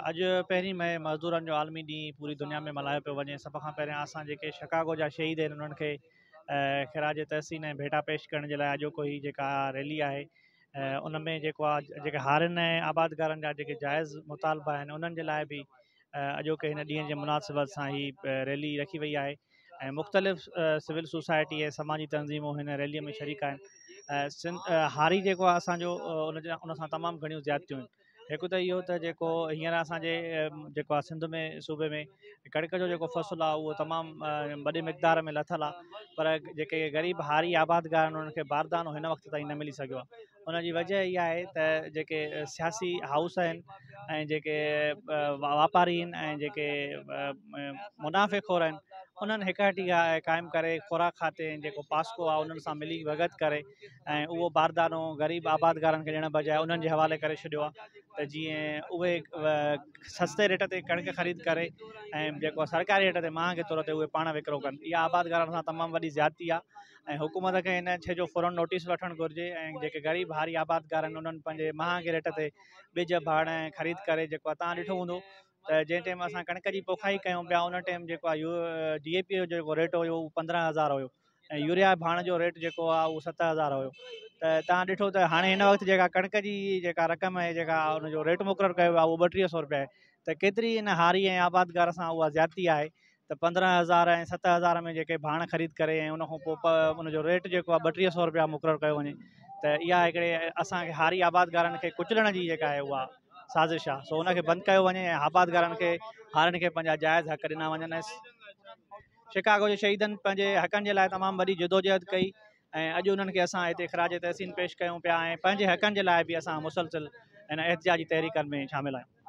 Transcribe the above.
अॼु पहिरीं मई मज़दूरनि जो आलमी ॾींहुं पूरी दुनिया में मल्हायो पियो वञे। सभ खां पहिरियां असां जेके शिकागो जा शहीद आहिनि उन्हनि खे ख़िराज तहसीन ऐं भेटा पेश करण जे लाइ अॼोको ही जेका रैली आहे उन में जेको आहे जेके हारियुनि ऐं आबादगारनि जा जेके जाइज़ मुतालबा आहिनि उन्हनि जे लाइ बि अॼोके हिन ॾींहं जे मुनासिबत सां ही रैली रखी वई आहे ऐं मुख़्तलिफ़ सिविल सोसाइटी ऐं समाजी तंज़ीमूं हिन रैलीअ में शरीक आहिनि। हारी जेको आहे असांजो उन सां तमामु घणियूं ज़्यादतियूं आहिनि। हिकु त इहो त जेको हींअर असांजे जेको आहे सिंध में सूबे में कणिक जो जेको फ़सुलु आहे उहो तमामु वॾे मिक़दार में लथल आहे, पर जेके ग़रीब हारी आबादगार आहिनि उन्हनि खे बारदानो हिन वक़्त ताईं न मिली सघियो आहे। उनजी वजह इहा आहे त जेके सियासी हाउस आहिनि ऐं जेके वापारी आहिनि ऐं जेके मुनाफ़ेख़ोर आहिनि उन्हनि हिकहटी क़ाइमु करे ख़ुराक खाते जेको पास्को आहे उन्हनि सां मिली भगत करे ऐं उहो बारदानो ग़रीब आबादगारनि खे ॾियण बजाए उन्हनि जे हवाले करे छॾियो आहे त जीअं उहे सस्ते रेट ते कणिक ख़रीद करे ऐं जेको सरकारी रेट ते महांगे तौर ते उहे पाण विकिरो कनि। इहा आबादगारनि सां तमामु वॾी ज़्यादती आहे ऐं हुकूमत खे हिन शइ जो फ़ौरन नोटिस वठणु घुरिजे ऐं जेके ग़रीब हारी आबादगार आहिनि उन्हनि पंहिंजे महांगे रेट ते ॿिज भाड़ ऐं ख़रीद करे जेको आहे तव्हां ॾिठो हूंदो त जंहिं टाइम असां कणिक जी पोखाई कयूं पिया उन टाइम जेको आहे DAP जो जेको रेट हुयो उहो 15,000 हुयो ऐं यूरिया भाण जो रेट जेको आहे उहो 7,000 हुयो। त तव्हां ॾिठो त हाणे हिन वक़्तु जेका कणिक जी जेका रक़म आहे जेका उनजो रेट मुक़ररु कयो आहे उहो 3200 रुपया आहे। त केतिरी इन हारी ऐं आबादगार सां उहा ज़्यादती आहे त 15,000 ऐं 7,000 में जेके भाण ख़रीद करे ऐं उनखां पोइ उनजो रेट जेको आहे 3200 रुपया मुक़ररु कयो वञे त इहा हिकिड़े असांखे हारी आबादगारनि खे कुचलण जी जेका आहे उहा साज़िश आहे। सो उनखे बंदि कयो वञे ऐं आबादगारनि खे हारियुनि खे पंहिंजा जाइज़ हक़ ॾिना वञनि। शिकागो जे शहीदनि पंहिंजे हक़नि जे लाइ तमामु वॾी जदोजहद कई ऐं अॼु उन्हनि खे असां हिते ख़िराज तहसीन पेश कयूं पिया ऐं पंहिंजे हक़नि जे लाइ बि असां मुसलसिल हिन एहतिजाजी तहरीकनि में शामिल आहियूं।